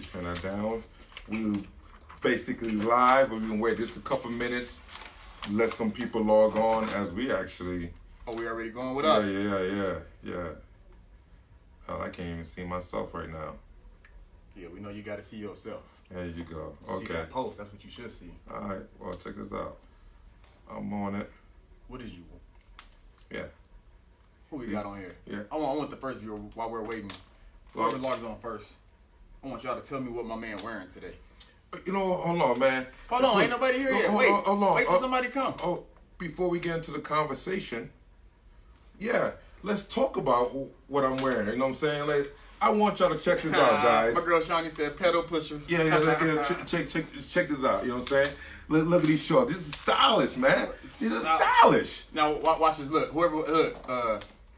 can turn that down. We basically live, but we can wait just a couple minutes. Let some people log on as we actually. Oh, we already going? What up? Yeah. Hell, I can't even see myself right now. Yeah, we know you got to see yourself. There you go. See that post. That's what you should see. All right. Well, check this out. I'm on it. What is you? Yeah. Who we got on here? Yeah. I want the first viewer while we're waiting. Whoever logs on first. I want y'all to tell me what my man wearing today. You know, hold on, man. Hold on, ain't nobody here yet. Wait, hold on. Wait till somebody come. Oh, before we get into the conversation, yeah, let's talk about what I'm wearing. You know what I'm saying? Like, I want y'all to check this out, guys. My girl Shawnee said pedal pushers. Yeah, check this out. You know what I'm saying? Look at these shorts. This is stylish, man. These are stylish. Now watch this. Look,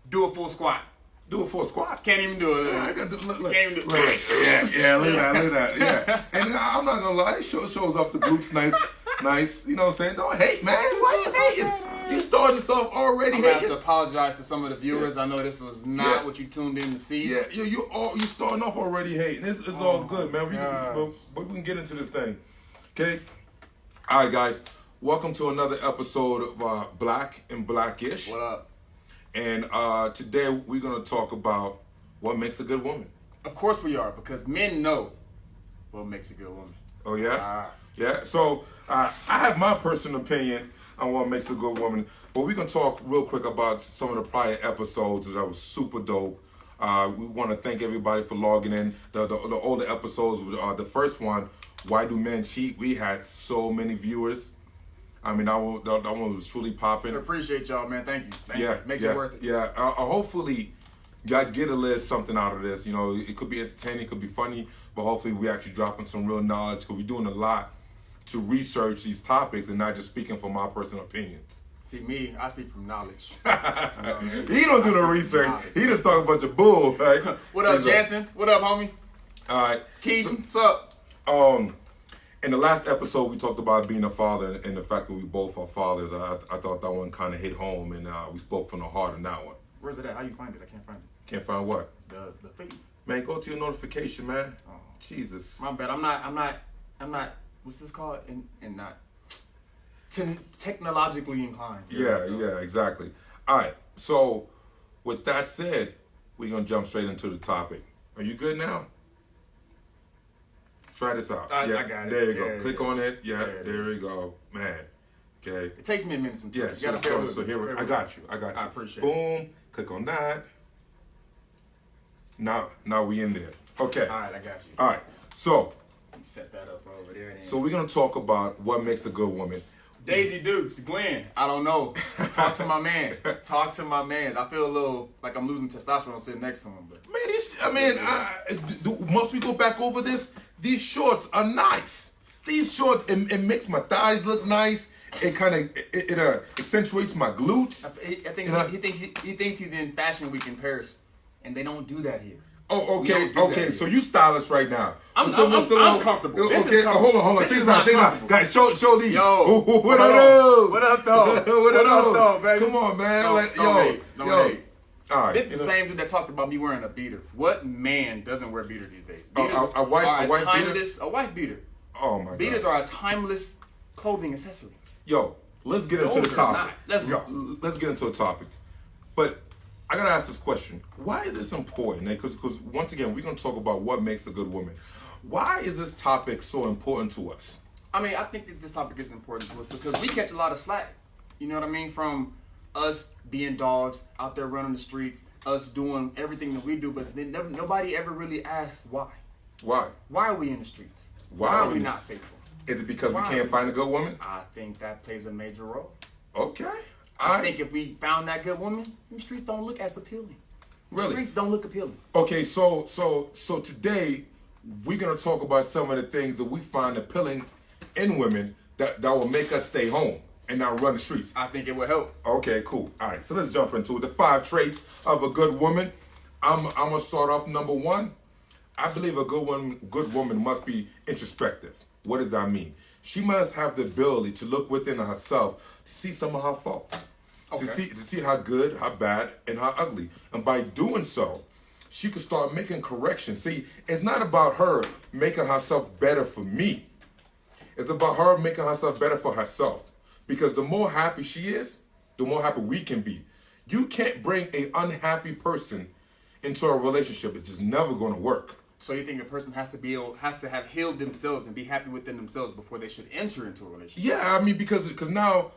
do a full squat. Do a full squat. Can't even do it. Yeah, I got to look. Can't even do it. Yeah, look at that. Yeah. And I'm not gonna lie, it shows off the glutes nice. You know what I'm saying? Don't hate, man. Why you hating? You starting this off already I'm hating. gonna have to apologize to some of the viewers. I know this was not what you tuned in to see. Yeah, you starting off already hating. It's all good, man. But we can get into this thing. Okay? All right, guys. Welcome to another episode of Black and Blackish. What up? And today we're going to talk about what makes a good woman. Of course we are, because men know what makes a good woman. Oh, yeah? Yeah. So I have my personal opinion on what makes a good woman, but we're going to talk real quick about some of the prior episodes that was super dope. We want to thank everybody for logging in. The older episodes, the first one, Why Do Men Cheat? We had so many viewers. I mean, that one was truly popping. I appreciate y'all, man. Thank you. Makes it worth it. Yeah. Hopefully, y'all get a little something out of this. You know, it could be entertaining, it could be funny, but hopefully we actually dropping some real knowledge because we're doing a lot to research these topics and not just speaking from my personal opinions. See, me, I speak from knowledge. He don't do the research. He just talk a bunch of bull, right? What up, Jansen? What up, homie? All right. Keaton, what's up? In the last episode, we talked about being a father and the fact that we both are fathers. I thought that one kind of hit home, and we spoke from the heart on that one. Where's it at? How you find it? I can't find it. Can't find what? The feed. Man, go to your notification, man. Oh, Jesus. My bad. I'm not. What's this called? And not technologically inclined. Yeah, exactly. All right. So, with that said, we're gonna jump straight into the topic. Are you good now? Try this out. I got it. There you go. Click on it. Yeah, there we go. Man. Okay. It takes me a minute sometimes. Yeah, so here I got you. I appreciate it. Boom. Boom. Click on that. Now we in there. Okay. All right, I got you. All right. So. Set that up over there. So we're gonna talk about what makes a good woman. Daisy Dukes, Glenn. I don't know. Talk to my man. Talk to my man. I feel a little like I'm losing testosterone sitting next to him. But once we go back over this, these shorts are nice. These shorts, it makes my thighs look nice. It kind of accentuates my glutes. I think he thinks he's in Fashion Week in Paris, and they don't do that here. Oh, okay. So you stylish right now. I'm comfortable. This is comfortable. Hold on. Check this out. Guys, show these. Yo, what up? What up, though? What up, though, baby? Come on, man. Don't hate. All right. This is the same dude that talked about me wearing a beater. What man doesn't wear beater these days? Beaters a white beater. Oh my God. Beaters are a timeless clothing accessory. Yo, let's get into the topic. Let's go. Let's get into a topic. But I gotta ask this question: why is this important? Because once again, we're gonna talk about what makes a good woman. Why is this topic so important to us? I mean, I think that this topic is important to us because we catch a lot of slack. You know what I mean? From us being dogs out there running the streets, us doing everything that we do, but then nobody ever really asks why. Why? Why are we in the streets? Why are we not faithful? Is it because we can't find a good woman? I think that plays a major role. Okay. I think if we found that good woman, the streets don't look as appealing. The streets don't look appealing. Okay, so today we're gonna talk about some of the things that we find appealing in women that will make us stay home and not run the streets. I think it will help. Okay, cool. All right, so let's jump into it. The 5 traits of a good woman. I'm gonna start off number 1. I believe a good woman must be introspective. What does that mean? She must have the ability to look within herself to see some of her faults. Okay. To see how good, how bad, and how ugly. And by doing so, she could start making corrections. See, it's not about her making herself better for me. It's about her making herself better for herself. Because the more happy she is, the more happy we can be. You can't bring an unhappy person into a relationship. It's just never going to work. So you think a person has to have healed themselves and be happy within themselves before they should enter into a relationship? Yeah, I mean, because now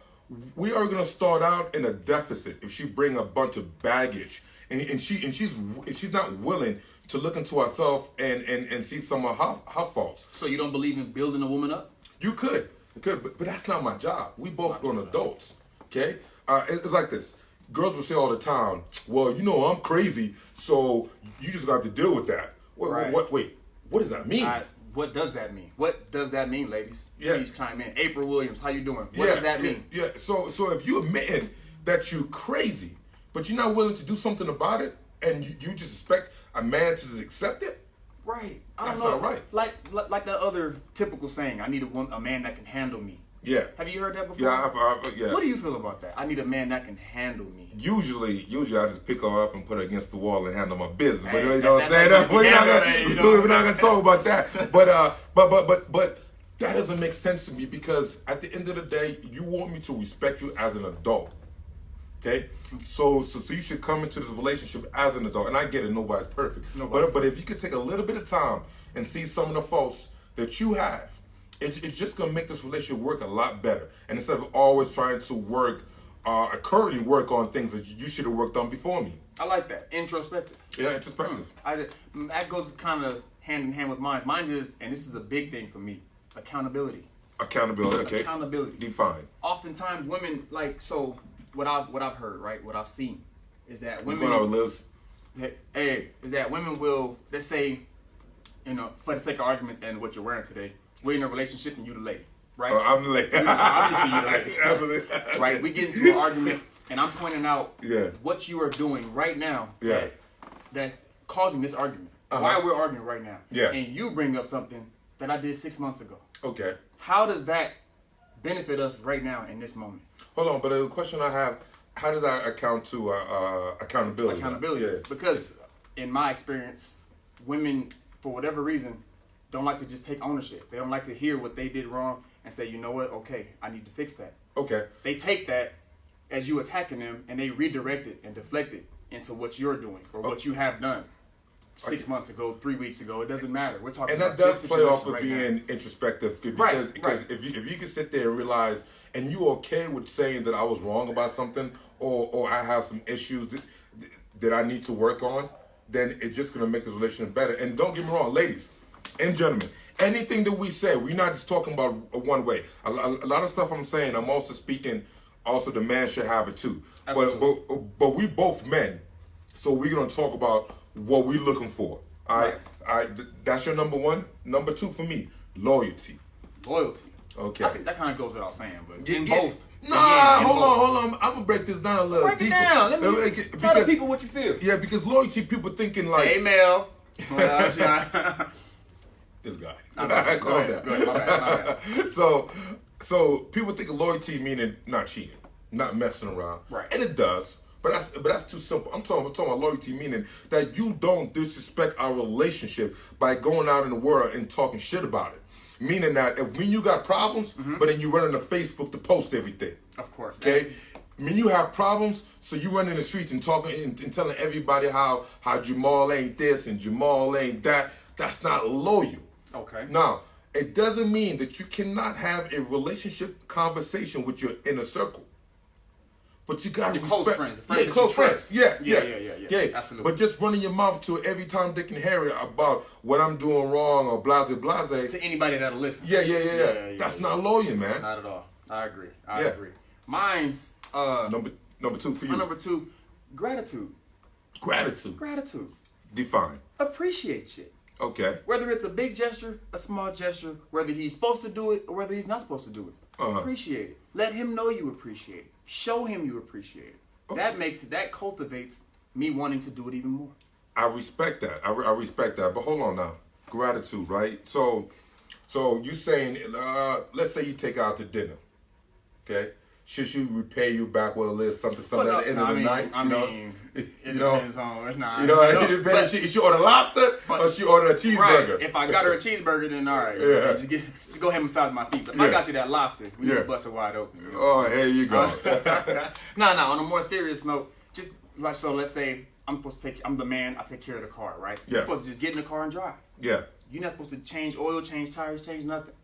we are going to start out in a deficit if she bring a bunch of baggage and she's not willing to look into herself and see some of her faults. So you don't believe in building a woman up? You could, but that's not my job. We both grown adults, okay? It's like this. Girls will say all the time, well, I'm crazy, so you just got to deal with that. Right. Wait, what does that mean? What does that mean? What does that mean, ladies? Yeah. Please chime in. April Williams, how you doing? What does that mean? Yeah. So if you admitting that you're crazy, but you're not willing to do something about it, and you just expect a man to just accept it, right? That's not right. Like that other typical saying, I need a man that can handle me. Yeah. Have you heard that before? Yeah. What do you feel about that? I need a man that can handle me. Usually I just pick her up and put her against the wall and handle my business. But Hey, you know what I'm saying? We're not gonna talk about that. But that doesn't make sense to me because at the end of the day, you want me to respect you as an adult. Okay? So you should come into this relationship as an adult. And I get it, nobody's perfect. But if you could take a little bit of time and see some of the faults that you have, it's just gonna make this relationship work a lot better. And instead of always trying to currently work on things that you should have worked on before me. I like that. Introspective. Yeah, introspective. That goes kind of hand in hand with mine. Mine is, and this is a big thing for me, accountability. Accountability, okay. Accountability. Define. Oftentimes women, what I've heard, right, what I've seen, is that women... What's going on with Liz? Is that women will, let's say, for the sake of arguments and what you're wearing today, we're in a relationship and you the lady, right? I'm the lady. Obviously you're the lady. Absolutely. Right? We get into an argument and I'm pointing out Yeah. what you are doing right now Yeah. that's causing this argument. Uh-huh. Why we're arguing right now. Yeah. And you bring up something that I did 6 months ago. Okay. How does that benefit us right now in this moment? Hold on, but the question I have, how does that account to accountability? Accountability. Yeah. Because in my experience, women, for whatever reason, don't like to just take ownership. They don't like to hear what they did wrong and say, you know what, okay, I need to fix that. Okay. They take that as you attacking them and they redirect it and deflect it into what you're doing or what you have done 6 months ago, 3 weeks ago. It doesn't matter. We're talking And about that does this play off of situation being right now. introspective because Right. if you can sit there and realize and you okay with saying that I was wrong about something or I have some issues that I need to work on, then it's just gonna make this relationship better. And don't get me wrong, ladies and gentlemen, anything that we say, we're not just talking about one way. A lot of stuff I'm saying, I'm also speaking. Also, the man should have it too. But we both men, so we're gonna talk about what we're looking for. All right. That's your number one. Number two for me, loyalty. Loyalty. Okay. I think that kind of goes without saying, but in Yeah. both. Nah, Again, in hold both. on. I'm gonna break this down a little Break deeper. it down. Let me tell the people what you feel. Yeah, because loyalty, people thinking like Hey, Mel. Well, this guy. Go ahead. Calm down. Go ahead. My bad. So people think of loyalty meaning not cheating, not messing around, Right. And it does, but that's too simple. I'm talking about loyalty meaning that you don't disrespect our relationship by going out in the world and talking shit about it. Meaning that when you got problems, but then you run into Facebook to post everything. Of course. Okay. When you have problems, so you run in the streets and talking and telling everybody how Jamal ain't this and Jamal ain't that. That's not loyal. Okay. Now, it doesn't mean that you cannot have a relationship conversation with your inner circle. But you gotta Your respect. close friends, the friends Yeah, that close you friends. trust. Yes, Yeah. Absolutely. But just running your mouth to every Tom, Dick, and Harry about what I'm doing wrong or blase. To anybody that'll listen. Yeah. That's not loyal, man. Not at all. I agree. I Yeah. agree. Mine's Number two for you. my number two, gratitude. Gratitude. Gratitude. Define. Appreciate shit. Okay. Whether it's a big gesture, a small gesture, whether he's supposed to do it or whether he's not supposed to do it. Appreciate it. Let him know you appreciate it. Show him you appreciate it. Okay. That cultivates me wanting to do it even more. I respect that. I respect that. But hold on now. Gratitude, right? So you saying, let's say you take out to dinner, okay? should she repay you back with a little something Well, at the end of the night? It depends on. It depends. She order lobster or she order a cheeseburger. Right. If I got her a cheeseburger, then all right. Yeah. Just go ahead and massage my feet. But if I got you that lobster, we need to bust it wide open. You know? Oh, here you go. No. On a more serious note, just like so, let's say I'm the man. I take care of the car, right? Yeah. You're supposed to just get in the car and drive. Yeah. You're not supposed to change oil, change tires, change nothing.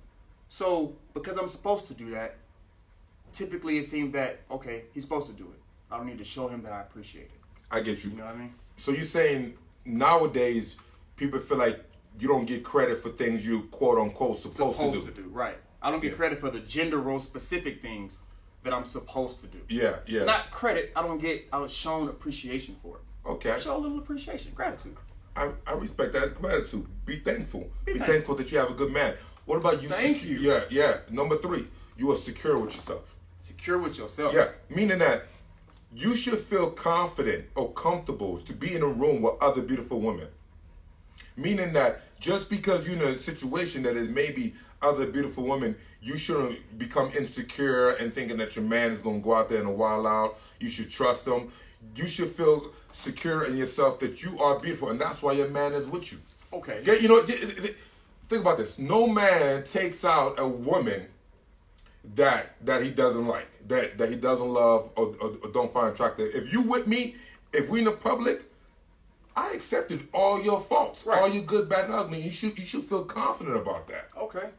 So because I'm supposed to do that, typically it seems that okay, he's supposed to do it. I don't need to show him that I appreciate it. I get you. You know what I mean? So you're saying nowadays people feel like you don't get credit for things you quote unquote supposed to do. Right. I don't get credit for the gender role specific things that I'm supposed to do. Yeah. Not credit. I was shown appreciation for it. Okay. Show a little appreciation, gratitude. I respect that gratitude. Be thankful. Be thankful that you have a good man. What about you? Thank you. Yeah. Number 3, you are secure with yourself. Secure with yourself. Yeah, meaning that you should feel confident or comfortable to be in a room with other beautiful women. Meaning that just because you're in a situation that is maybe other beautiful women, you shouldn't become insecure and thinking that your man is going to go out there and wild out. You should trust him. You should feel secure in yourself that you are beautiful, and that's why your man is with you. Okay. Yeah, think about this. No man takes out a woman that he doesn't like, that he doesn't love or don't find attractive. If you with me, if we in the public, I accepted all your faults, all your good, bad, and ugly. You should feel confident about that. Okay.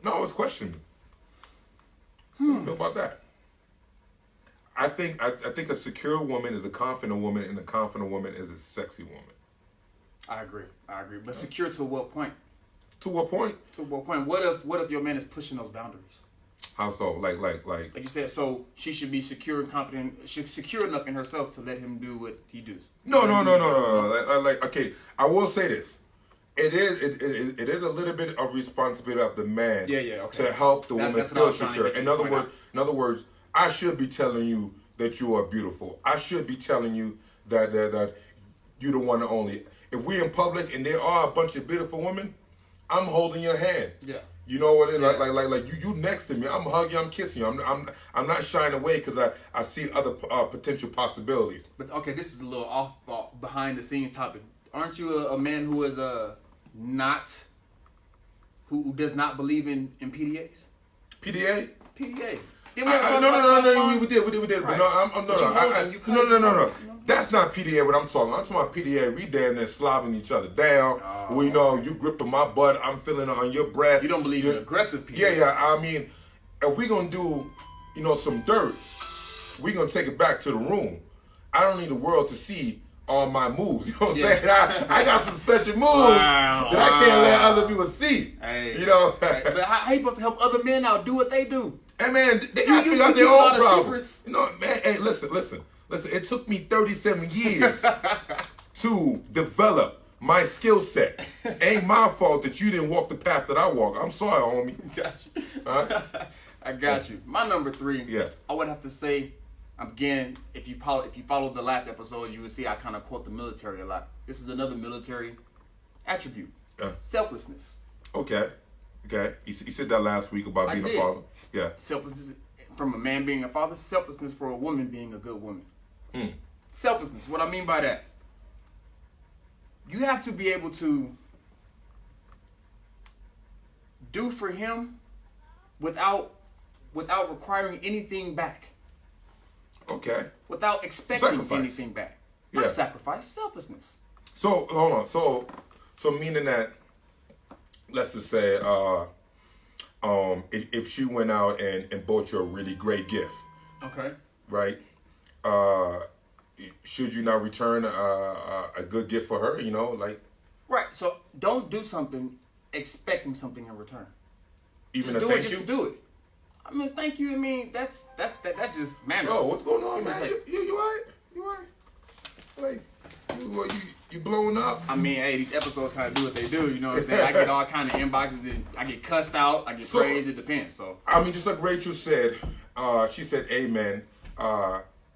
No, it's questioning. How do you feel about that? I think a secure woman is a confident woman, and a confident woman is a sexy woman. I agree. But secure to what point? To what point? To what point? What if your man is pushing those boundaries? How so? Like you said, so she should be secure and confident, secure enough in herself to let him do what he does. No. Okay, I will say this. It is a little bit of responsibility of the man to help the woman feel secure. In other words, I should be telling you that you are beautiful. I should be telling you that you're the one and only. If we're in public and there are a bunch of beautiful women, I'm holding your hand. Yeah. You know what? Like you next to me. I'm hugging you. I'm kissing you. I'm not shying away because I see other potential possibilities. But okay, this is a little off behind the scenes topic. Aren't you a man who is who does not believe in PDAs? PDA? PDA. No, we did. Right. But no. That's not PDA what I'm talking about. I'm talking about PDA. We damn near slobbing each other down. We you gripping my butt. I'm feeling it on your breast. You don't believe in aggressive PDA. Yeah. I mean, if we gonna do, some dirt, we gonna take it back to the room. I don't need the world to see all my moves. You know what I'm saying? I got some special moves that I can't let other people see. Hey. But how you supposed to help other men out do what they do? Hey man, they got to figure out their own problems. Secrets. Man, hey, listen. It took me 37 years to develop my skill set. Ain't my fault that you didn't walk the path that I walk. I'm sorry, homie. Got you. I got you. My number 3. Yeah. I would have to say, again, if you followed the last episode, you would see I kind of quote the military a lot. This is another military attribute: selflessness. Okay. You said that last week about being a father. Yeah. Selflessness from a man being a father. Selflessness for a woman being a good woman. Selflessness. What I mean by that, you have to be able to do for him without requiring anything back. Okay. Without expecting anything back. Not Yeah. sacrifice, selflessness. So hold on. So meaning that, let's just say, if she went out and bought you a really great gift, Okay. right? Should you not return a good gift for her? Right. So don't do something expecting something in return. Even Just a do it thank just you. to do it. I mean, thank you. I mean, that's just manners. Oh, what's going on, man? It's like- You alright? Like, you blowing up? I mean, hey, these episodes kind of do what they do. You know what I'm saying? I get all kind of inboxes and I get cussed out. I get praised. It depends. So I mean, just like Rachel said, she said, "Amen."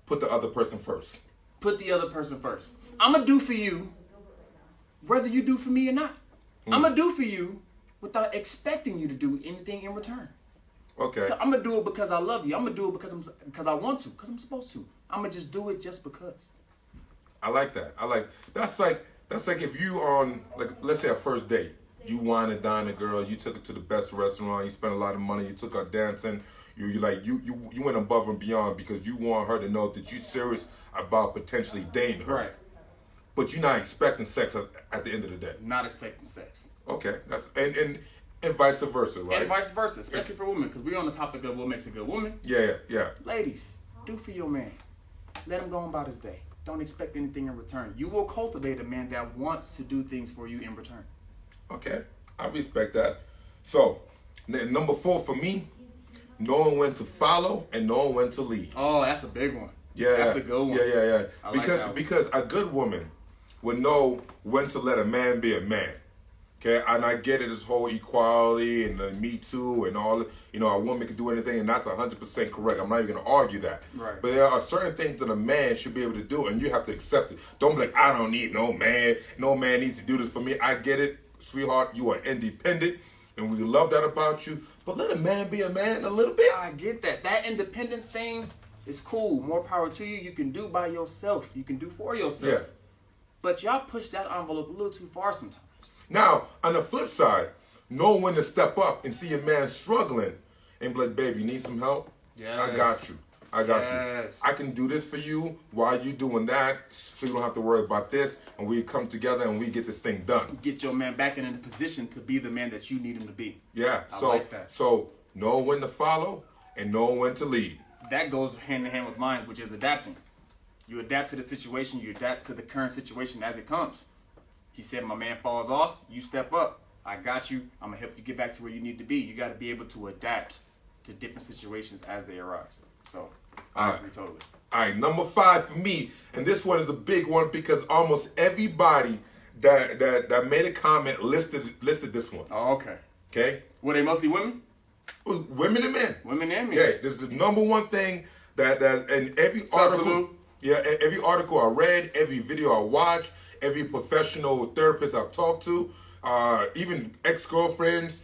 Put the other person first. put the other person first. I'm gonna do for you whether you do for me or not. I'm gonna do for you without expecting you to do anything in return. Okay. So I'm gonna do it because I love you. I'm gonna do it because I want to, because I'm supposed to. I'm gonna just do it just because. I like that. That's like if you on, like, let's say a first date. You wine and dine a girl. You took her to the best restaurant. You spent a lot of money. You took her dancing. You went above and beyond because you want her to know that you're serious about potentially dating her. Right. But you're not expecting sex at the end of the day. Not expecting sex. Okay. That's and vice versa, right? And vice versa, especially for women, because we're on the topic of what makes a good woman. Yeah. Ladies, do for your man. Let him go on about his day. Don't expect anything in return. You will cultivate a man that wants to do things for you in return. Okay, I respect that. So, number 4 for me, knowing when to follow and knowing when to lead. Oh, that's a big one. Yeah, That's a good one. Yeah. I like that one. Because a good woman would know when to let a man be a man. Okay, and I get it, this whole equality and the Me Too and all, a woman can do anything, and that's 100% correct. I'm not even going to argue that. Right. But there are certain things that a man should be able to do, and you have to accept it. Don't be like, I don't need no man. No man needs to do this for me. I get it, sweetheart. You are independent, and we love that about you. But let a man be a man a little bit. I get that. That independence thing is cool. More power to you. You can do by yourself. You can do for yourself. Yeah. But y'all push that envelope a little too far sometimes. Now, on the flip side, know when to step up and see a man struggling and be like, baby, you need some help? Yes. I got you. Yes. I can do this for you while you doing that, so you don't have to worry about this, and we come together and we get this thing done. Get your man back in a position to be the man that you need him to be. Yeah. I like that. So know when to follow and know when to lead. That goes hand in hand with mine, which is adapting. You adapt to the situation. You adapt to the current situation as it comes. He said, my man falls off. You step up. I got you. I'm going to help you get back to where you need to be. You got to be able to adapt to different situations as they arise. So, I agree totally. All right, number 5 for me, and this one is a big one because almost everybody that made a comment listed this one. Oh, okay. Okay? Were they mostly women? Women and men. Women and men. Okay, this is the number one thing that and every article. Yeah, every article I read, every video I watched, every professional therapist I've talked to, even ex-girlfriends,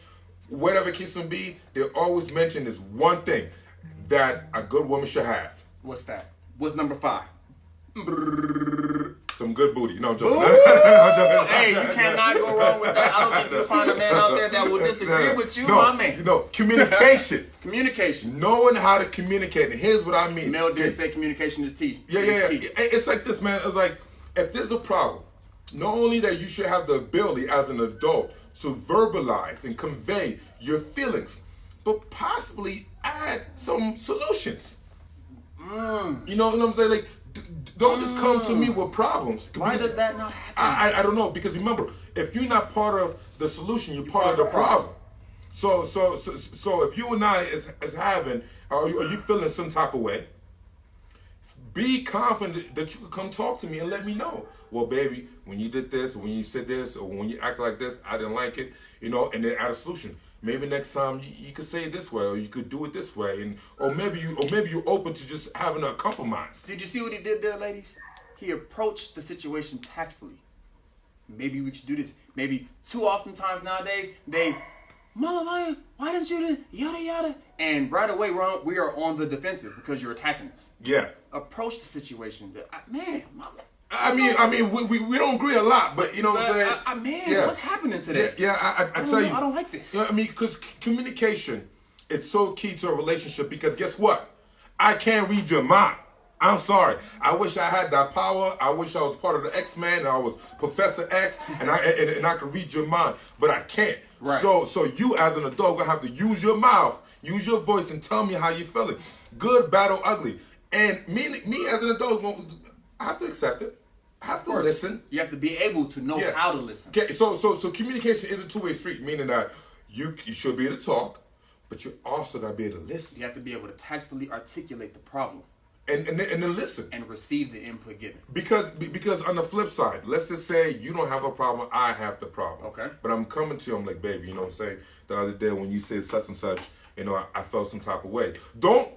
whatever case may be, they always mention this one thing that a good woman should have. What's that? What's number 5? Some good booty. No, I'm joking. Hey, you cannot go wrong with that. I don't think you'll find a man out there that will disagree with you, my man. Communication. Communication. Knowing how to communicate. And here's what I mean. Mel did say communication is key. Yeah. It's like this, man. It's like, if there's a problem, not only that you should have the ability as an adult to verbalize and convey your feelings, but possibly add some solutions. You know what I'm saying? Like, don't just come to me with problems. Why does that not happen? I don't know, because remember, if you're not part of the solution, you're part of the problem. So if you and I is having, are you feeling some type of way, be confident that you could come talk to me and let me know. Well, baby, when you did this, when you said this, or when you act like this, I didn't like it, and then add a solution. Maybe next time you could say it this way, or you could do it this way, or maybe you're open to just having a compromise. Did you see what he did there, ladies? He approached the situation tactfully. Maybe we should do this. Maybe too often times nowadays, why didn't you do yada yada? And right away we are on the defensive because you're attacking us. Yeah. Approach the situation. Man, I mean, we don't agree a lot, but you know what I'm saying? What's happening today? Yeah, I tell you. I don't like this. You know what I mean? Because communication is so key to a relationship, because guess what? I can't read your mind. I'm sorry. I wish I had that power. I wish I was part of the X-Men and I was Professor X and I could read your mind, but I can't. Right. So you as an adult gonna have to use your mouth, use your voice, and tell me how you feeling. Good, bad, or ugly. And me as an adult, I have to accept it. I have to listen. You have to be able to know how to listen. Okay, so communication is a two-way street, meaning that you should be able to talk, but you also got to be able to listen. You have to be able to tactfully articulate the problem. And then listen. And receive the input given. Because on the flip side, let's just say you don't have a problem, I have the problem. Okay. But I'm coming to you, I'm like, baby, you know what I'm saying? The other day when you said such and such, I felt some type of way. Don't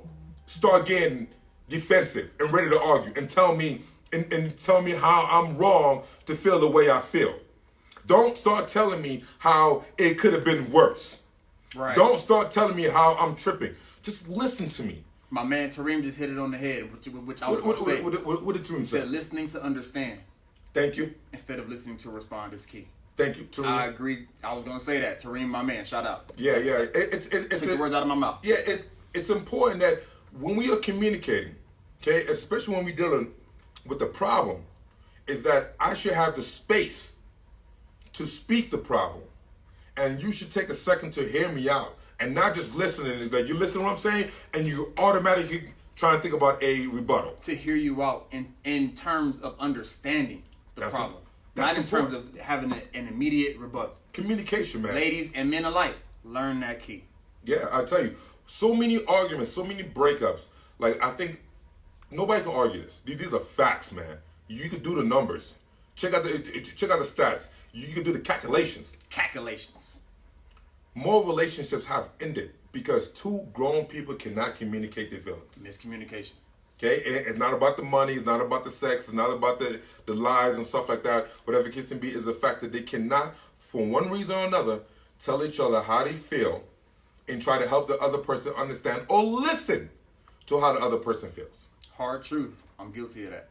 start getting defensive and ready to argue and tell me how I'm wrong to feel the way I feel. Don't start telling me how it could have been worse. Right. Don't start telling me how I'm tripping. Just listen to me. My man Tareem just hit it on the head, which I was going to say. What did Tareem He say? said listening to understand Thank you. instead of listening to respond is key. Thank you, Tareem. I agree. I was going to say that. Tareem, my man, shout out. Yeah. It's Take the words out of my mouth. Yeah, it's important that when we are communicating, okay, especially when we're dealing with the problem, is that I should have the space to speak the problem. And you should take a second to hear me out and not just listening. Like you listen to what I'm saying and you automatically try and think about a rebuttal. To hear you out in terms of understanding the problem. Not in terms of having an immediate rebuttal. Communication, man. Ladies and men alike, learn that key. Yeah, I tell you, so many arguments, so many breakups. Like, I think nobody can argue this. These are facts, man. You can do the numbers. Check out the stats. You can do the calculations. More relationships have ended because two grown people cannot communicate their feelings. Miscommunications. Okay, it's not about the money, it's not about the sex, it's not about the lies and stuff like that. Whatever it can be is the fact that they cannot, for one reason or another, tell each other how they feel and try to help the other person understand or listen to how the other person feels. Hard truth. I'm guilty of that.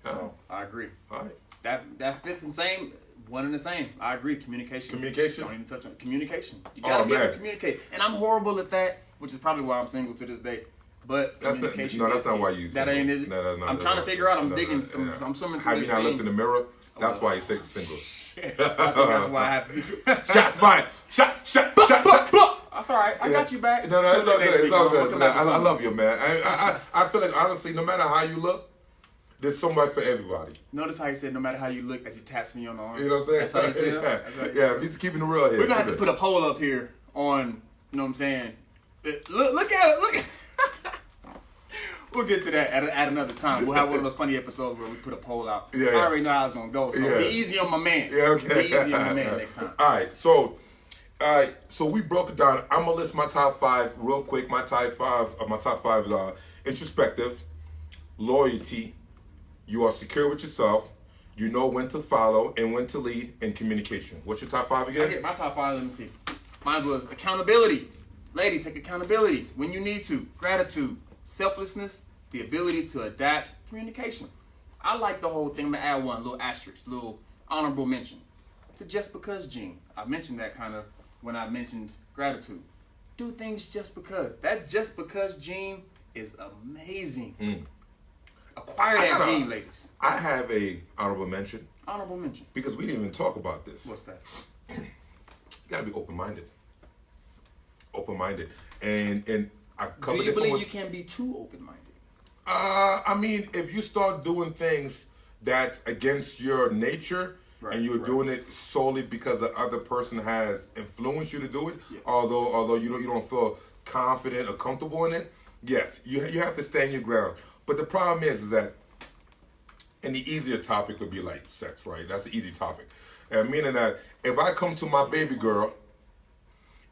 So I agree. All right. That fifth and same, one and the same. I agree. Communication. Communication? Don't even touch on communication. You gotta be able to communicate. And I'm horrible at that, which is probably why I'm single to this day. But communication. That's not why you. That ain't is it? No, that's not. I'm trying to figure out. I'm digging. I'm swimming through Have this you not thing. looked in the mirror? That's why you say single. I think that's why I have. Shots fired. Shot. That's all right. I got you back. No, it's all good. It's all good. I I love you, man. I feel like honestly, no matter how you look, there's somebody for everybody. Notice how you said no matter how you look as you taps me on the arm. You know what I'm saying? That's how you feel? Yeah, we're just keeping it real here. We're gonna have to put a poll up here on, you know what I'm saying? Look at it. Look. We'll get to that at another time. We'll have one of those funny episodes where we put a poll out. Yeah. I already know how it's gonna go, so be easy on my man. Yeah, okay. Be easy on my man next time. All right, so we broke it down. I'm gonna list my top five real quick. My top five is introspective, loyalty, you are secure with yourself, you know when to follow and when to lead, and communication. What's your top five again? I get my top five. Let me see. Mine was accountability. Ladies, take accountability when you need to. Gratitude, selflessness, the ability to adapt, communication. I like the whole thing. I'm gonna add one little asterisk, little honorable mention. The just because gene. I mentioned that kind of when I mentioned gratitude. Do things just because. That just because gene is amazing. Acquire that gene, ladies. I have a honorable mention. Honorable mention. Because we didn't even talk about this. What's that? You gotta be open-minded. Open-minded. And I covered Do you it believe you can be too open-minded? I mean, if you start doing things that's against your nature, and you're doing it solely because the other person has influenced you to do it, although you don't feel confident or comfortable in it, yes, you have to stand your ground. But the problem is that, and the easier topic would be like sex, right? That's the easy topic. And meaning that if I come to my baby girl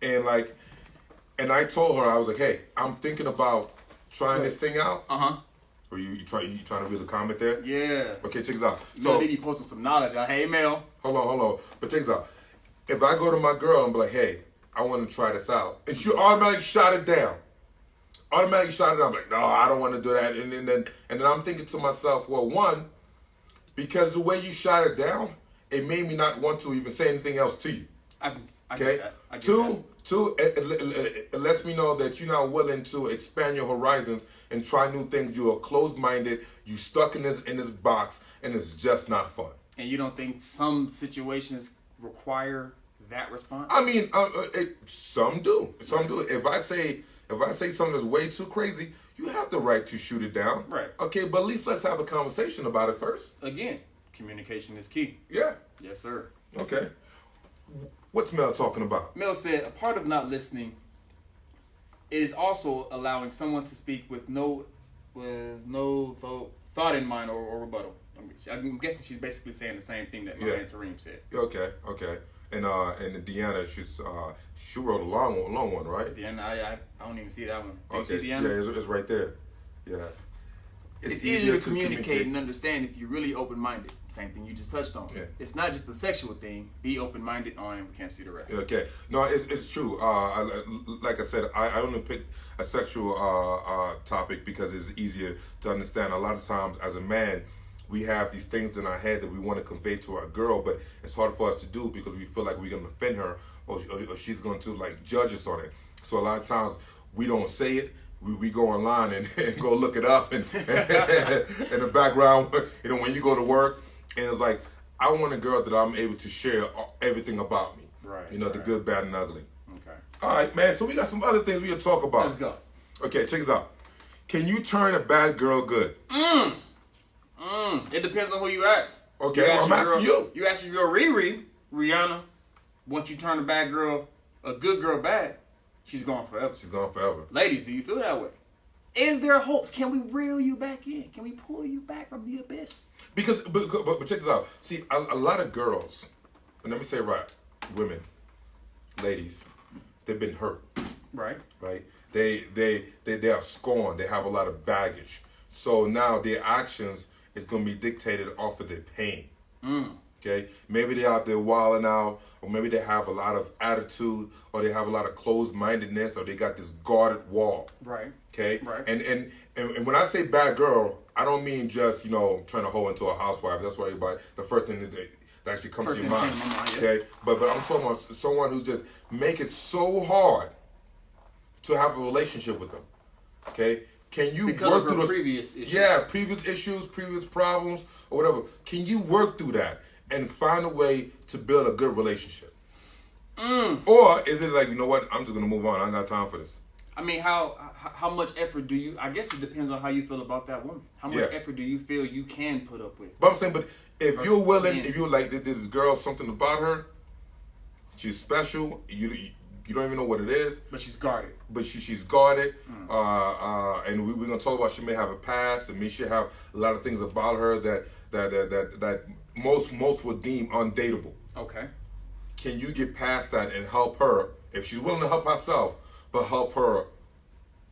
and I told her, I was like, hey, I'm thinking about trying this thing out. Or you trying to read the comment there? Yeah. Okay, check this out. So they be posting some knowledge. Hey, Mel. Hold on. But check this out. If I go to my girl and be like, hey, I want to try this out, and she automatically shot it down. I'm like, no, I don't want to do that. And then I'm thinking to myself, well, one, because the way you shot it down, it made me not want to even say anything else to you. I Okay. Get that. Two, it lets me know that you're not willing to expand your horizons and try new things. You are closed-minded. You stuck in this box, and it's just not fun. And you don't think some situations require that response? I mean, some do. Some do. If I say something that's way too crazy, you have the right to shoot it down. Right. Okay, but at least let's have a conversation about it first. Again, communication is key. Yeah. Yes, sir. Okay. What's Mel talking about? Mel said, a part of not listening is also allowing someone to speak with no thought in mind or rebuttal. I'm guessing she's basically saying the same thing that my man Tareem said. Okay. And Deanna, she wrote a long one, right? Deanna, I don't even see that one. Do Okay. you see Deanna's? Yeah, it's right there. Yeah. it's easier to communicate and understand if you're really open-minded. Same thing you just touched on. Yeah. It's not just a sexual thing. Be open-minded on, and we can't see the rest. Okay. No, it's true. Like I said, I only picked a sexual topic because it's easier to understand. A lot of times, as a man, we have these things in our head that we want to convey to our girl, but it's hard for us to do because we feel like we're going to offend her or she's going to like judge us on it. So a lot of times we don't say it. We go online and go look it up and in the background, you know, when you go to work, and it's like, I want a girl that I'm able to share everything about me. Right. You know, the good, bad, and ugly. Okay. All right, man. So we got some other things we can talk about. Let's go. Okay, check this out. Can you turn a bad girl good? It depends on who you ask. Okay, I'm asking you. You ask your girl Rihanna, once you turn a bad girl, a good girl bad, she's gone forever. She's gone forever. Ladies, do you feel that way? Is there hopes? Can we reel you back in? Can we pull you back from the abyss? Because, but check this out. See, a lot of girls, and let me say right, women, ladies, they've been hurt. Right. Right. They are scorned. They have a lot of baggage. So now their actions is going to be dictated off of their pain. Okay. Maybe they're out there wilding out, or maybe they have a lot of attitude, or they have a lot of closed-mindedness, or they got this guarded wall. Right. Okay. Right. And when I say bad girl, I don't mean just, you know, trying to hold into a housewife. That's why everybody, the first thing that actually comes to your mind. Okay. But I'm talking about someone who's just make it so hard to have a relationship with them. Okay. Can you work through those previous issues? Yeah, previous issues, previous problems, or whatever. Can you work through that and find a way to build a good relationship? Or is it like, you know what, I'm just gonna move on. I ain't got time for this. I mean, how much effort do you? I guess it depends on how you feel about that woman. How much effort do you feel you can put up with? But I'm saying, but if you're willing, if you're like, this girl, something about her, she's special. You don't even know what it is. But she's guarded. But she's guarded. And we're gonna talk about she may have a past. And she have a lot of things about her that most would deem undateable. Okay. Can you get past that and help her if she's willing to help herself, but help her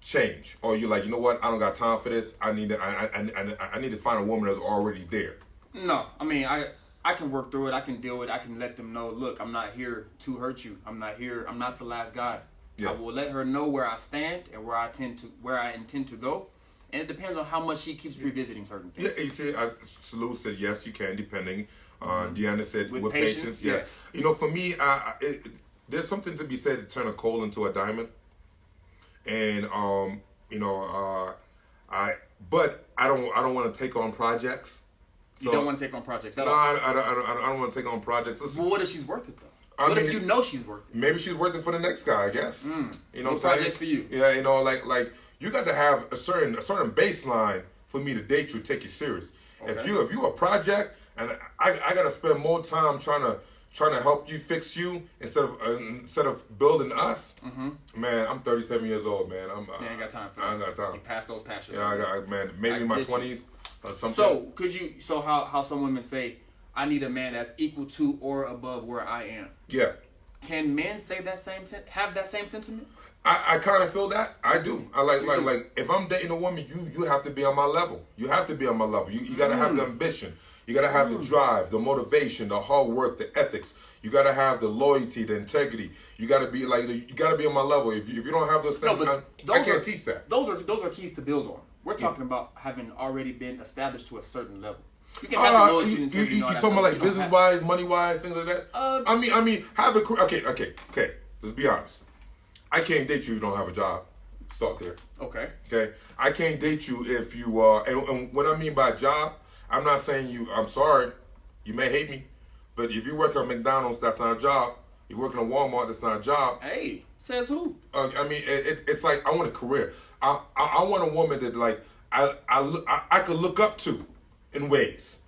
change? Or you're like, you know what? I don't got time for this. I need to find a woman that's already there. No, I mean I can work through it. I can deal with it. I can let them know, look, I'm not here to hurt you. I'm not here. I'm not the last guy. Yeah. I will let her know where I stand and where I intend to go. And it depends on how much she keeps revisiting certain things. Yeah, you see, Salute said yes, you can, depending. Deanna said with patience, yes. You know, for me, there's something to be said to turn a coal into a diamond. And you know, but I don't want to take on projects. You don't want to take on projects at all? No, I don't want to take on projects. Well, what if she's worth it, though? What if you know she's worth it? Maybe she's worth it for the next guy, I guess. You know what I'm saying? Projects for you. Yeah, you know, like you got to have a certain baseline for me to date you, take you serious. Okay. If you a project, and I got to spend more time trying to help you fix you instead of building us. Man, I'm 37 years old, man. You ain't got time for that. I ain't got time. You passed those passions. Yeah, I got, man. Maybe in my 20s. Something. So how some women say, I need a man that's equal to or above where I am. Yeah. Can men say have that same sentiment? I kind of feel that. I do. I like if I'm dating a woman, you have to be on my level. You have to be on my level. You got to have the ambition. You got to have the drive, the motivation, the hard work, the ethics. You got to have the loyalty, the integrity. You got to be on my level. If you don't have those things, I can't teach that. Those are keys to build on. We're talking about having already been established to a certain level. You can have the loyalty and integrity. You talking about like business wise, money wise, things like that? I mean, have a okay. Let's be honest. I can't date you if you don't have a job. Start there. Okay. I can't date you if you and what I mean by job, I'm not saying you. I'm sorry, you may hate me, but if you're working at McDonald's, that's not a job. You're working at Walmart, that's not a job. Hey, says who? I mean, it's like I want a career. I want a woman that like I could look up to in ways,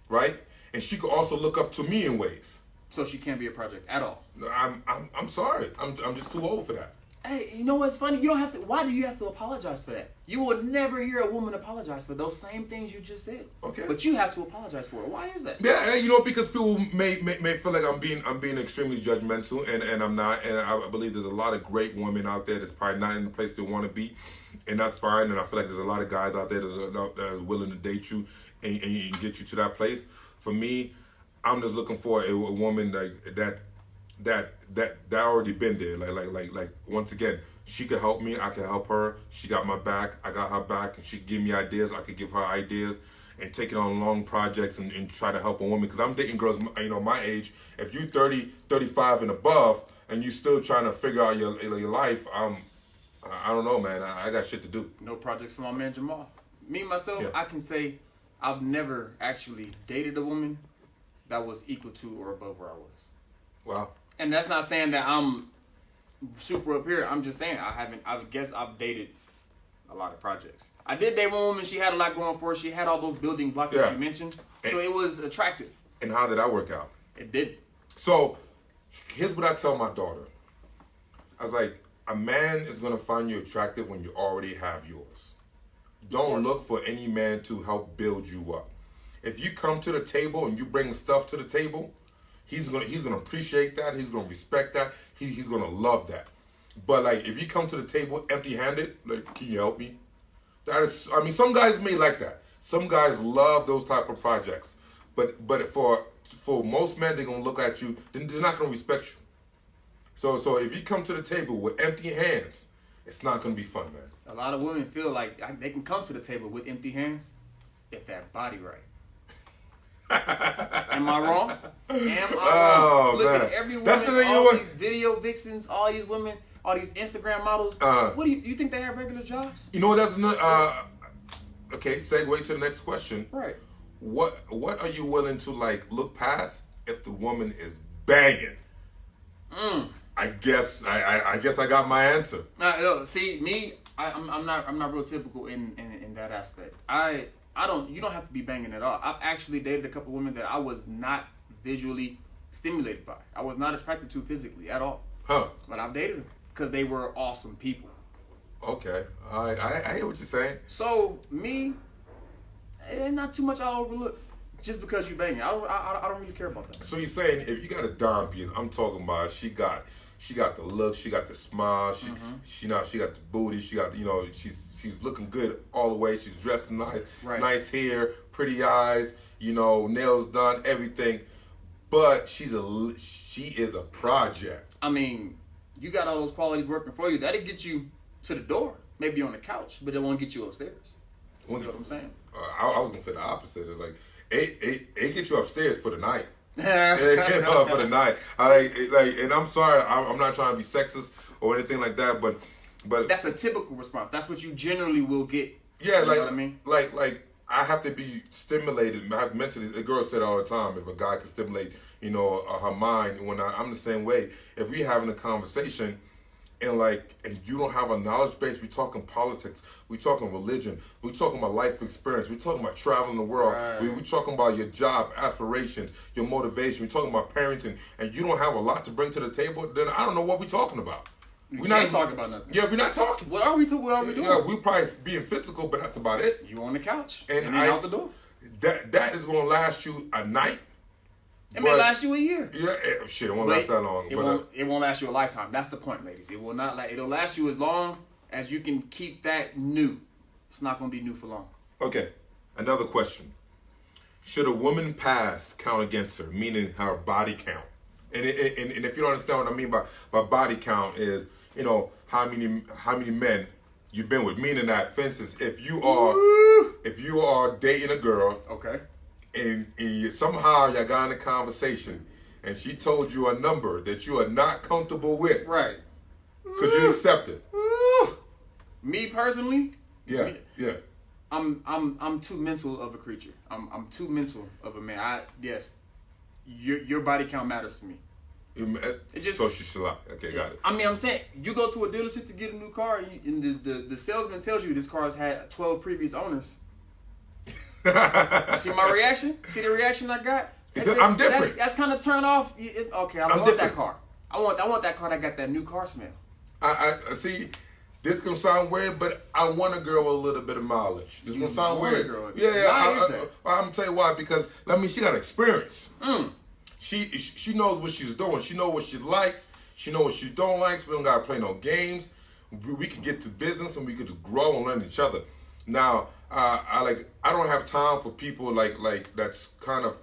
right? And she could also look up to me in ways. So she can't be a project at all. I'm sorry. I'm just too old for that. Hey, you know what's funny? You don't have to. Why do you have to apologize for that? You will never hear a woman apologize for those same things you just said. Okay. But you have to apologize for it. Why is that? Yeah, you know, because people may feel like I'm being extremely judgmental, and I'm not. And I believe there's a lot of great women out there that's probably not in the place they want to be, and that's fine. And I feel like there's a lot of guys out there that is willing to date you and get you to that place. For me, I'm just looking for a woman like that already been there. Like once again, she could help me, I could help her. She got my back, I got her back, and she could give me ideas, I could give her ideas, and taking on long projects and try to help a woman. Because I'm dating girls, my age. If you 30, 35 and above, and you still trying to figure out your life, I don't know, man. I got shit to do. No projects for my man Jamal. Me myself, Yeah. I can say I've never actually dated a woman that was equal to or above where I was. Wow. And that's not saying that I'm super up here. I'm just saying I guess I've dated a lot of projects. I did date one woman. She had a lot going for her. She had all those building blocks that you mentioned. So it was attractive. And how did that work out? It did. So here's what I tell my daughter. I was like, a man is going to find you attractive when you already have yours. Don't look for any man to help build you up. If you come to the table and you bring stuff to the table, he's gonna appreciate that. He's gonna respect that. He's gonna love that. But like, if you come to the table empty-handed, like, can you help me? That is, I mean, some guys may like that. Some guys love those type of projects. But for most men, they're gonna look at you. They're not gonna respect you. So if you come to the table with empty hands, it's not gonna be fun, man. A lot of women feel like they can come to the table with empty hands if that body right. Am I wrong? Wrong? Look at every woman, all these video vixens, all these women, all these Instagram models. What do you think they have regular jobs? You know what? That's another. Okay, segue to the next question. Right. What are you willing to look past if the woman is banging? I guess I got my answer. No, see me. I'm not real typical in that aspect. You don't have to be banging at all. I've actually dated a couple women that I was not visually stimulated by. I was not attracted to physically at all. Huh. But I've dated them because they were awesome people. Okay. All right. I hear what you're saying. So me, not too much I'll overlook just because you banging. I don't really care about that. So you're saying if you got a dime piece, I'm talking about she got the look, she got the smile, she got the booty, she got she's looking good all the way. She's dressed nice, nice hair, pretty eyes, nails done, everything. But she is a project. I mean, you got all those qualities working for you. That'll get you to the door, maybe on the couch, but it won't get you upstairs. You know what I'm saying? I was gonna say the opposite. It's like it get you upstairs for the night. For the night. And I'm sorry, I'm not trying to be sexist or anything like that, but that's a typical response. That's what you generally will get. Yeah, you know what I mean? Like I have to be stimulated. I have mentally. A girl said all the time, if a guy can stimulate, her mind. When I'm the same way. If we having a conversation, and you don't have a knowledge base, we talking politics, we talking religion, we talking about life experience, we talking about traveling the world, we talking about your job aspirations, your motivation, we talking about parenting, and you don't have a lot to bring to the table, then I don't know what we talking about. We're not talking about nothing. Yeah, we're not talking. What are we doing? Yeah, we probably being physical, but that's about it. You on the couch and then out the door. That is gonna last you a night. It may last you a year. Yeah, it won't last that long. It won't last you a lifetime. That's the point, ladies. It will not. It'll last you as long as you can keep that new. It's not going to be new for long. Okay, another question: should a woman past count against her, meaning her body count? And if you don't understand what I mean by body count is, how many men you've been with. Meaning that, for instance, if you are dating a girl, okay. And somehow you got in a conversation and she told you a number that you are not comfortable with. Right. Could you accept it? Me personally? Yeah. I'm too mental of a creature. I'm too mental of a man. Yes. Your body count matters to me. So she should lie. Okay, got it. I mean, I'm saying, you go to a dealership to get a new car and the salesman tells you this car's had 12 previous owners. See my reaction? See the reaction I got? I'm different. That's kind of turn off. Okay, I don't want that car. I want that car that got that new car smell. I see. This gonna sound weird, but I want a girl with a little bit of mileage. This gonna sound weird. Yeah. I'm gonna tell you why. Because she got experience. She knows what she's doing. She knows what she likes. She knows what she don't like. We don't gotta play no games. we could get to business and we could just grow and learn each other. Now, I don't have time for people like that's kind of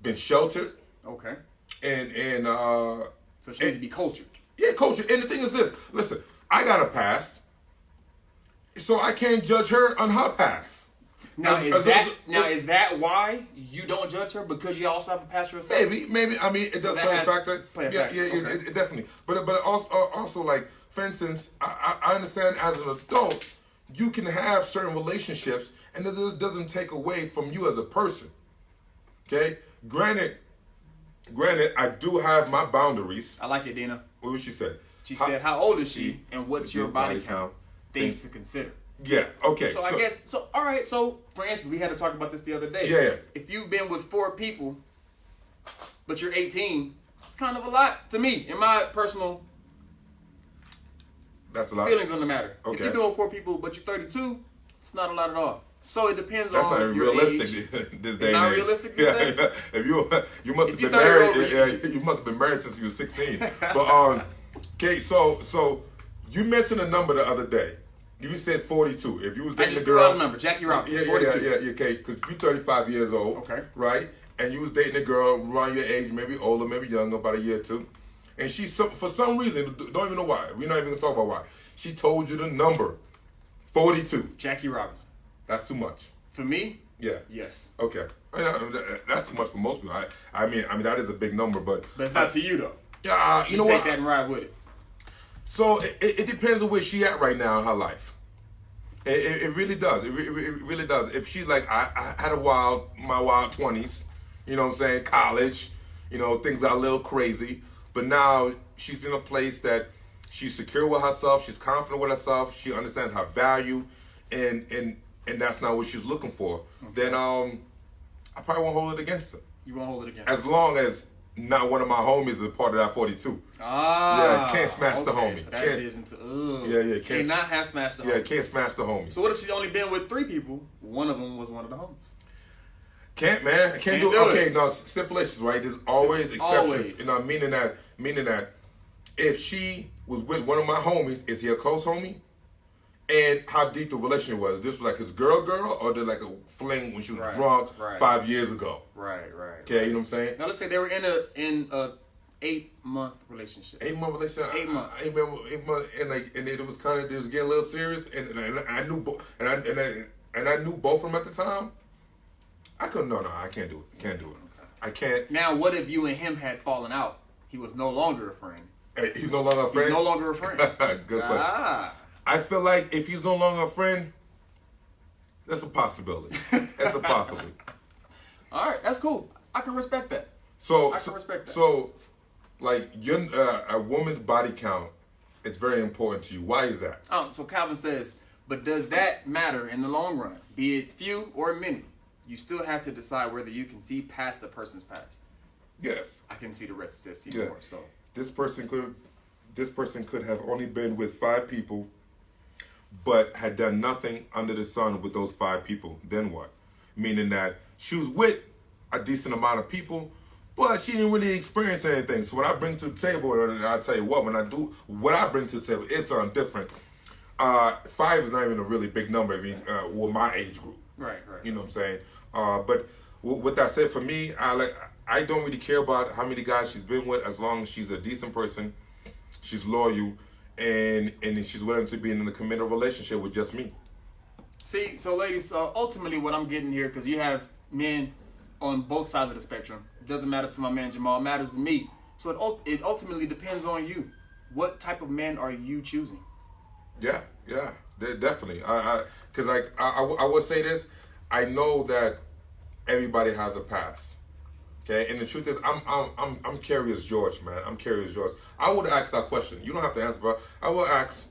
been sheltered. Okay. And So she needs to be cultured. Yeah, cultured. And the thing is this: listen, I got a past, so I can't judge her on her past. Now, is that why you don't judge her, because you also have a past yourself? Maybe. I mean, it does play a factor. Yeah, Okay. it definitely. But also like, for instance, I understand as an adult, you can have certain relationships, and it doesn't take away from you as a person. Okay, granted, I do have my boundaries. I like it, Dina. What was she said? She said, "How old is she, and what's your body count? Things to consider." Yeah. Okay. So I guess all right. So for instance, we had to talk about this the other day. Yeah. If you've been with 4 people, but you're 18, it's kind of a lot to me, in my personal That's a lot. feelings on the matter. Okay. If you've been with 4 people, but you're 32, it's not a lot at all. So it depends That's on not your realistic age. this day Not and age. realistic these days? Yeah. If you must have you're been 30 married. Yeah, you must have been married since you were 16. But okay, so you mentioned a number the other day. You said 42. If you was I dating just a threw girl, out a number. Jackie Robinson, yeah, 42. yeah, okay, because you're 35 years old, Okay. right? And you was dating a girl around your age, maybe older, maybe younger, about a year or two, and she, for some reason, don't even know why. We're not even gonna talk about why. She told you the number 42. Jackie Robinson. That's too much. For me, Yeah. yes. Okay. That's too much for most people. I mean that is a big number, but It's not to you though. yeah, you know Take what? that and ride with it. So it depends on where she at right now in her life. It really does. It really does. If she's like, I had my wild 20s, you know what I'm saying, college, you know, things are a little crazy, but now she's in a place that she's secure with herself, she's confident with herself, she understands her value, and that's not what she's looking for, then I probably won't hold it against her. You won't hold it against As long as not one of my homies is a part of that 42. Ah. Yeah, can't smash the homie. So that Can't- is into, ugh. Yeah, Cannot have smashed the homie. Yeah, can't smash the homie. So what if she's only been with 3 people? One of them was one of the homies. Can't, man. Can't Can't do do okay, it. no, stipulations, right? There's always exceptions. Always. You know, meaning that if she was with one of my homies, is he a close homie? And how deep the relationship was. This was like his girl, or did like a fling when she was Right, drunk right. 5 years ago. Right. Okay, you know what I'm saying? Now let's say they were in a 8-month relationship. 8-month relationship. 8 months. 8 months, and it was kind of, it was getting a little serious, and I knew and I knew both of them at the time. I couldn't. No, I can't do it. Can't do it. I can't. Now what if you and him had fallen out? He was no longer a friend. Hey, he's no longer a friend. He's no longer a friend. Good question. Ah. I feel like if he's no longer a friend, that's a possibility. That's a possibility. All right, that's cool. I can respect that. So I can respect that. So, like a woman's body count is very important to you. Why is that? So Calvin says, but does that matter in the long run? Be it few or many, you still have to decide whether you can see past the person's past. Yes. I can see the rest. It says see Yeah. more. So This person could have only been with 5 people, but had done nothing under the sun with those 5 people. Then what? Meaning that she was with a decent amount of people, but she didn't really experience anything. So what I bring to the table, and I tell you what, when I do what I bring to the table, it's something different. 5 is not even a really big number. I mean, with my age group. right. You know what I'm saying? But with that said, for me, I don't really care about how many guys she's been with, as long as she's a decent person, she's loyal, and she's willing to be in a committed relationship with just me. See, so ladies, ultimately what I'm getting here, because you have men on both sides of the spectrum. It doesn't matter to my man Jamal. It matters to me. So it ultimately depends on you. What type of man are you choosing? Yeah, definitely. Because I will say this. I know that everybody has a past. Okay, and the truth is, I'm Curious George, man. I'm Curious George. I would ask that question. You don't have to answer, but I will ask.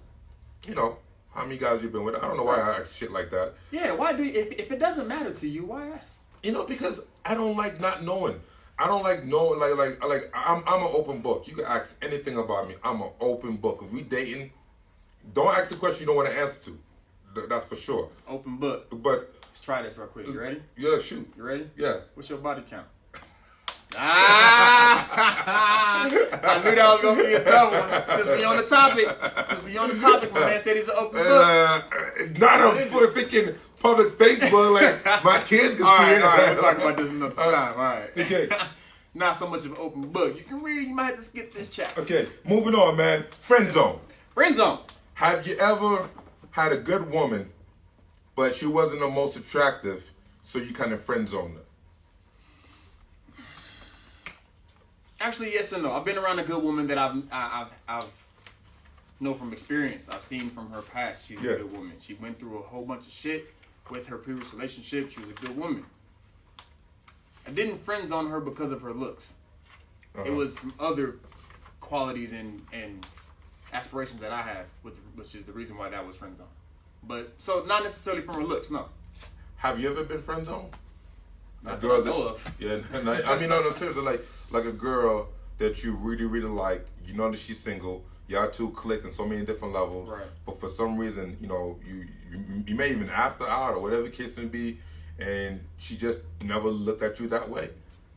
You know, how many guys you've been with? I don't know why I ask shit like that. Yeah, why do you, if it doesn't matter to you, why ask? You know, because I don't like not knowing. I don't like knowing. Like I'm an open book. You can ask anything about me. I'm an open book. If we dating, don't ask the question you don't want to answer to. That's for sure. Open book. But Let's try this real quick. You ready? yeah, shoot. You ready? Yeah. What's your body count? Ah! I knew that was gonna be a tough one. Since we on the topic, my man said he's an open book. Not on freaking public Facebook, like my kids can see it. All right, we'll talk about this another time. All right. Okay. Not so much of an open book. You can read. You might have to skip this chapter. Okay, moving on, man. Friend zone. Friend zone. Have you ever had a good woman, but she wasn't the most attractive, so you kind of friend zoned her? Actually, yes and no. I've been around a good woman that I've know from experience. I've seen from her past. She's a good woman. She went through a whole bunch of shit with her previous relationship. She was a good woman. I didn't friend zone her because of her looks. It was other qualities and aspirations that I have, which is the reason why that was friend zone. But so not necessarily from her looks, no. Have you ever been friend zoned? Not that I know of. Yeah, I mean, no, seriously, like a girl that you really, really like. You know that she's single. Y'all two clicked on so many different levels. Right. But for some reason, you know, you may even ask her out or whatever the case may be, and she just never looked at you that way.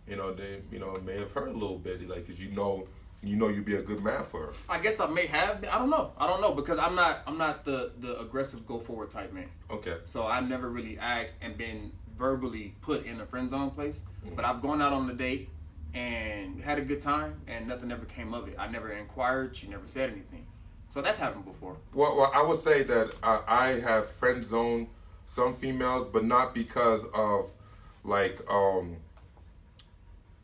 You know, they may have hurt a little bit, like, cause you know you'd be a good man for her. I guess I may have. I don't know because I'm not the aggressive go forward type man. Okay. So I've never really asked and been verbally put in a friend zone place. Mm-hmm. But I've gone out on a date and had a good time, and nothing ever came of it. I never inquired. She never said anything. So that's happened before. Well, I would say that I have friend zoned some females, but not because of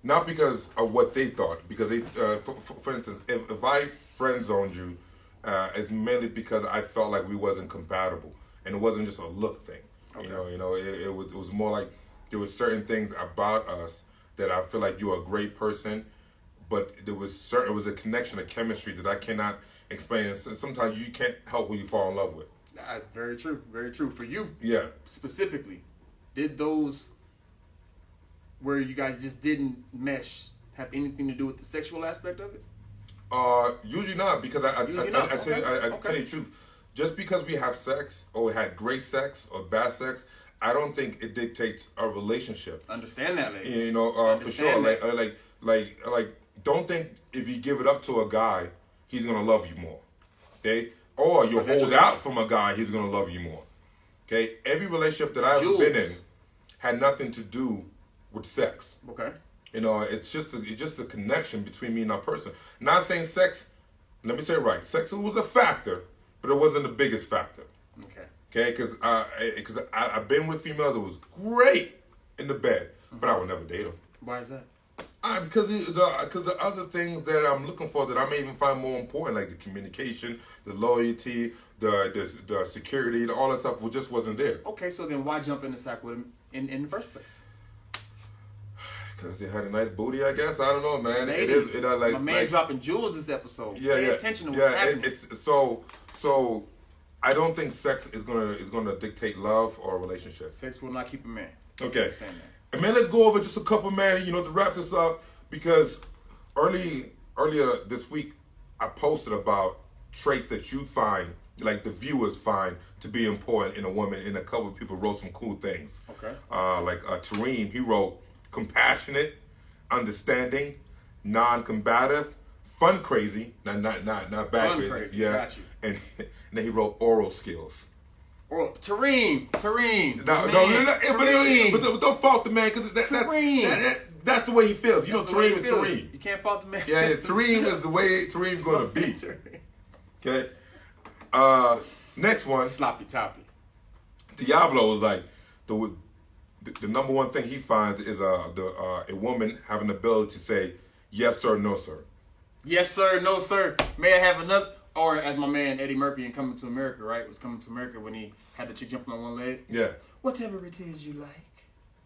not because of what they thought. Because they, for instance, if I friend zoned you, it's mainly because I felt like we wasn't compatible, and it wasn't just a look thing. Okay. It was more like there was certain things about us that I feel like you're a great person, but it was a connection, a chemistry that I cannot explain. And sometimes you can't help who you fall in love with. Very true. Very true. For you, yeah, specifically, did those where you guys just didn't mesh have anything to do with the sexual aspect of it? Usually not, because I tell you the truth. Just because we have sex or we had great sex or bad sex, I don't think it dictates a relationship. Understand that, ladies. You know, for sure. Like, don't think if you give it up to a guy, he's gonna love you more. Okay, or you hold out from a guy, he's gonna love you more. Okay, every relationship that I've ever been in had nothing to do with sex. Okay. You know, it's just a connection between me and that person. Not saying sex. Let me say it right. Sex was a factor, but it wasn't the biggest factor. Okay, because I've been with females that was great in the bed, but I would never date them. Why is that? Because the other things that I'm looking for that I may even find more important, like the communication, the loyalty, the security, all that stuff, just wasn't there. Okay, so then why jump in the sack with him in the first place? Because they had a nice booty, I guess. I don't know, man. Ladies, my man dropping jewels this episode. Yeah, Pay attention to what's happening. So I don't think sex is gonna dictate love or a relationship. Sex will not keep a man. Okay. Understand that. And man, let's go over just a couple, man, to wrap this up, because earlier this week I posted about traits that you find, like the viewers find, to be important in a woman, and a couple of people wrote some cool things. Okay. Like Tareem, he wrote compassionate, understanding, non-combative, fun crazy, not bad fun crazy. Yeah. Got you. And then he wrote oral skills. Tareem. But don't fault the man, because that's the way he feels. You know, Tareem is Tareem. You can't fault the man. Yeah, Tareem is the way Tareem's gonna be. Okay. Next one. Sloppy toppy. Diablo is like the number one thing he finds is a woman having the ability to say yes sir, no sir. Yes sir, no sir. May I have another? Or as my man Eddie Murphy in Coming to America, right? Was Coming to America when he had the chick jumping on one leg. Yeah. Whatever it is you like.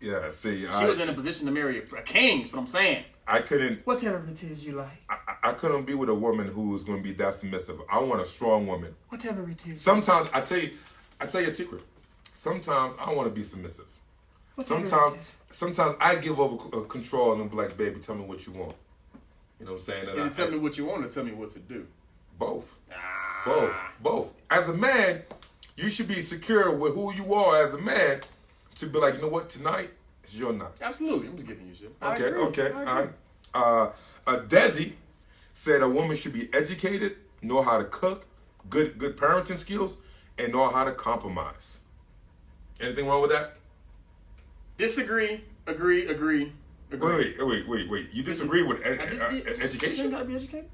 Yeah, see. She was in a position to marry a king, that's what I'm saying. I couldn't. Whatever it is you like. I couldn't be with a woman who's going to be that submissive. I want a strong woman. Whatever it is. Sometimes, I tell you a secret. Sometimes I want to be submissive. Sometimes I give over control and I'm like, baby, tell me what you want. You know what I'm saying? Either tell me what you want or tell me what to do. Both. Both. As a man, you should be secure with who you are as a man to be like, you know what, tonight is your night. Absolutely. I'm just giving you shit. Okay. All right. Desi said a woman should be educated, know how to cook, good parenting skills, and know how to compromise. Anything wrong with that? Disagree. Agree. Wait. You disagree with You education? gotta be educated.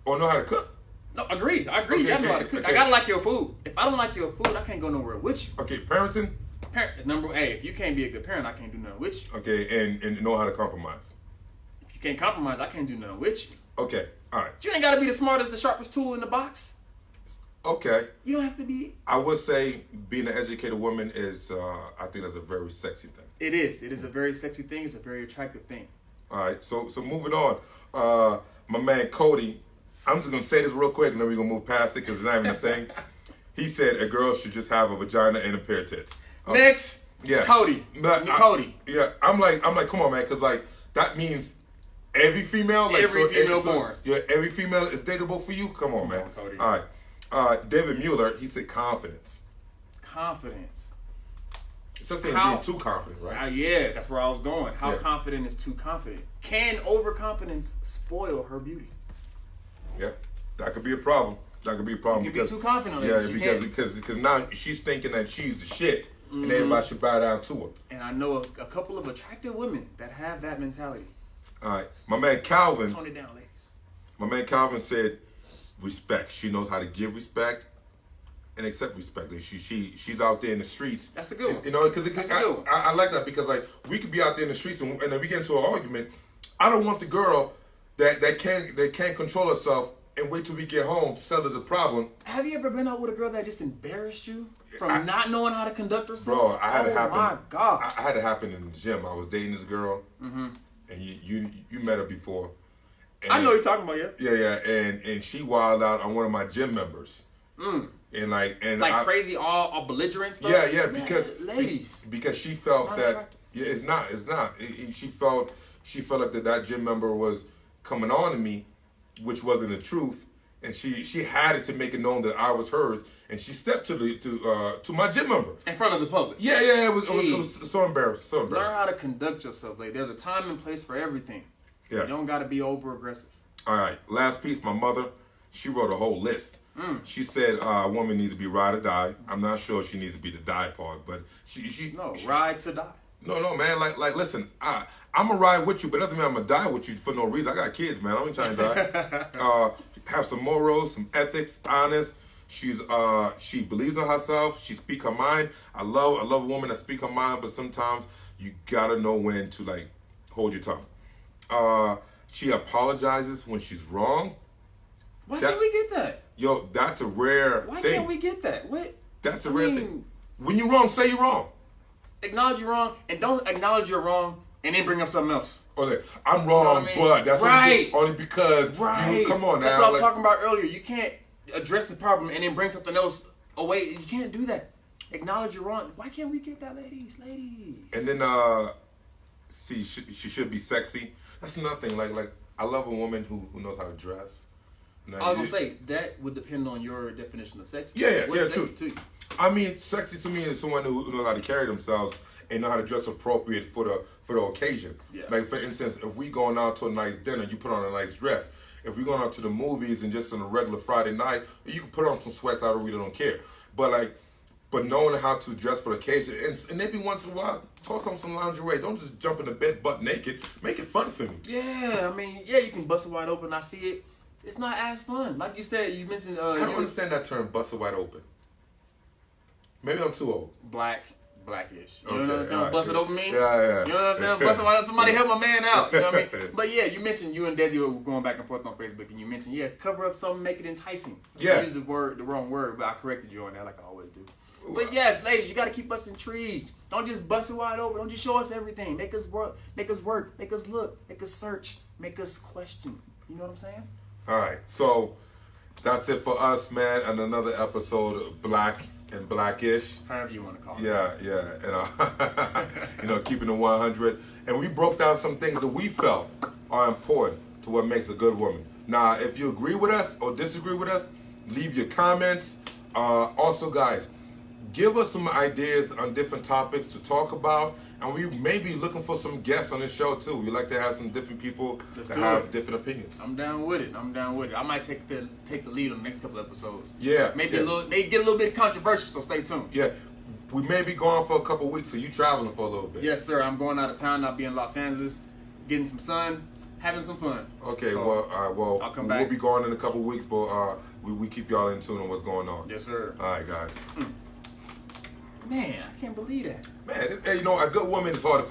Or know how to cook? No, agreed. I agree. Okay, You gotta know how to okay, cook. okay. I gotta like your food. If I don't like your food, I can't go nowhere with you. Okay, parenting? Hey, if you can't be a good parent, I can't do nothing with you. Okay, and know how to compromise. If you can't compromise, I can't do nothing with you. Okay, all right. You ain't gotta be the smartest, the sharpest tool in the box. Okay. You don't have to be. I would say being an educated woman is, I think that's a very sexy thing. It is. It is a very sexy thing. It's a very attractive thing. All right, so moving on. My man Cody, I'm just going to say this real quick and then we're going to move past it because it's not even a thing. He said a girl should just have a vagina and a pair of tits. Next. Yeah. Cody. Cody. Yeah, I'm like, come on, man, because like that means every female, like Every female born. Yeah, every female is dateable for you. Come on, man. Cody. All right. David Mueller, he said confidence. Confidence. It's just being too confident, right? Yeah, that's where I was going. How Yeah. confident is too confident? Can overconfidence spoil her beauty? Yeah, that could be a problem. That could be a problem. You can be too confident. Yeah, ladies. because now she's thinking that she's the shit, and everybody should bow down to her. And I know a couple of attractive women that have that mentality. All right, my man Calvin. Tone it down, ladies. My man Calvin said, respect. She knows how to give respect and accept respect. Like she's out there in the streets. That's a good one. You know, because That's a good one. I like that because like we could be out there in the streets and then we get into an argument. I don't want the girl that can't control herself and wait till we get home to settle the problem. Have you ever been out with a girl that just embarrassed you from not knowing how to conduct herself? Bro, I had it happen. Oh my God. I had it happen in the gym. I was dating this girl, and you met her before. And I know you're talking about, yeah. Yeah, and she wilded out on one of my gym members. And like crazy, all belligerent stuff. Yeah, because ladies, because she felt Not that attractive. yeah, it's not. She felt like that gym member was coming on to me, which wasn't the truth, and she had it to make it known that I was hers, and she stepped to my gym member in front of the public. Yeah, it was so embarrassing. Learn how to conduct yourself. Like there's a time and place for everything. Yeah. You don't got to be over aggressive. All right, last piece. My mother, she wrote a whole list. She said a woman needs to be ride or die. I'm not sure she needs to be the die part, but she ride to die. No, man. Like, listen, I'm gonna ride with you, but doesn't mean I'm gonna die with you for no reason. I got kids, man. I ain't trying to die. Have some morals, some ethics, honest. She believes in herself. She speak her mind. I love a woman that speak her mind, but sometimes you gotta know when to like hold your tongue. She apologizes when she's wrong. Why can't we get that? Yo, that's a rare Why thing. can't we get that? What? That's a rare thing. When you're wrong, say you're wrong. Acknowledge you're wrong, and don't acknowledge you're wrong, and then bring up something else. Okay, I'm wrong, but that's only because you come on now. That's what I was talking about earlier. You can't address the problem and then bring something else away. You can't do that. Acknowledge you're wrong. Why can't we get that, ladies? And then, see, she should be sexy. That's another thing. Like I love a woman who knows how to dress. Now, I was gonna say that would depend on your definition of sexy. Yeah, What's true. sexy to you? I mean, sexy to me is someone who knows how to carry themselves and know how to dress appropriate for the occasion. Yeah. Like for instance, if we going out to a nice dinner, you put on a nice dress. If we going out to the movies and just on a regular Friday night, you can put on some sweats. I really don't care. But knowing how to dress for the occasion and every once in a while, toss on some lingerie. Don't just jump in the bed butt naked. Make it fun for me. Yeah, I mean, yeah, you can bust it wide open. I see it. It's not as fun. Like you said, you mentioned. I don't understand that term, bust it wide open. Maybe I'm too old. Blackish. You Okay, know what I'm bust it open mean? Yeah. You know what I'm bust it wide open. Somebody help my man out. You know what I mean? But yeah, you mentioned you and Desi were going back and forth on Facebook, and you mentioned cover up something, make it enticing. Yeah. You used the wrong word, but I corrected you on that like I always do. But yes, ladies, you got to keep us intrigued. Don't just bust it wide open. Don't just show us everything. Make us work. Make us look. Make us search. Make us question. You know what I'm saying? All right, so that's it for us, man, and another episode of Black and Blackish. However you want to call it. Yeah, and keeping it 100. And we broke down some things that we felt are important to what makes a good woman. Now, if you agree with us or disagree with us, leave your comments. Also, guys, give us some ideas on different topics to talk about, And we may be looking for some guests on this show too. We like to have some different people that have different opinions. I'm down with it. I might take the lead on the next couple episodes. Yeah. Maybe get a little bit controversial, so stay tuned. Yeah. We may be gone for a couple weeks, so you traveling for a little bit. Yes, sir. I'm going out of town. I'll be in Los Angeles, getting some sun, having some fun. Okay, So, well, all right, well, I'll come back. we'll be gone in a couple weeks, but we keep y'all in tune on what's going on. Yes, sir. All right, guys. Man, I can't believe that. Man, hey, you know, a good woman is hard to find.